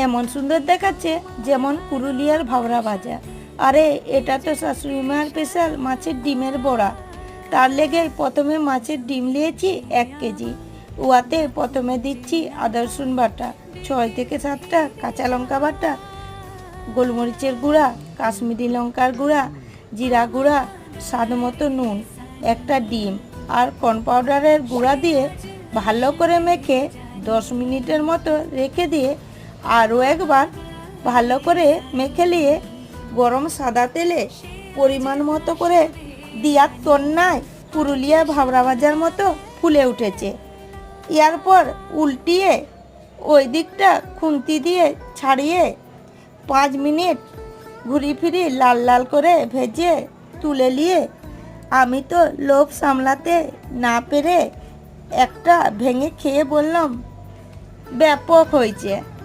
এমন সুন্দর দেখাচ্ছে যেমন পুরুলিয়ার ভাবরা ভাজা। আরে এটা তো শাশুড়ি মায়ের স্পেশাল মাছের ডিমের বড়া। তার লেগে প্রথমে মাছের ডিম নিয়েছি 1 কেজি। উয়াতে প্রথমে দিচ্ছি আদা রসুন বাটা, 6 থেকে 7টা কাঁচা লঙ্কা বাটা, গোলমরিচের গুঁড়া, কাশ্মীরি লঙ্কার গুঁড়া, জিরা গুঁড়া, স্বাদ মতো নুন, একটা ডিম আর কর্ন পাউডারের গুঁড়া দিয়ে ভালো করে মেখে 10 মিনিটের মতো রেখে দিয়ে আরও একবার ভালো করে মেখে নিয়ে গরম সাদা তেলে পরিমাণ মতো করে দিয়ার তন্নায় পুরুলিয়া ভাবরা ভাজার মতো ফুলে উঠেছে। এরপর উল্টিয়ে ওই দিকটা খুন্তি দিয়ে ছাড়িয়ে 5 মিনিট ঘুরি ফিরি লাল লাল করে ভেজে তুলে নিয়ে আমি তো লোভ সামলাতে না পেরে একটা ভেঙে খেয়ে বললাম, ব্যাপক হয়েছে।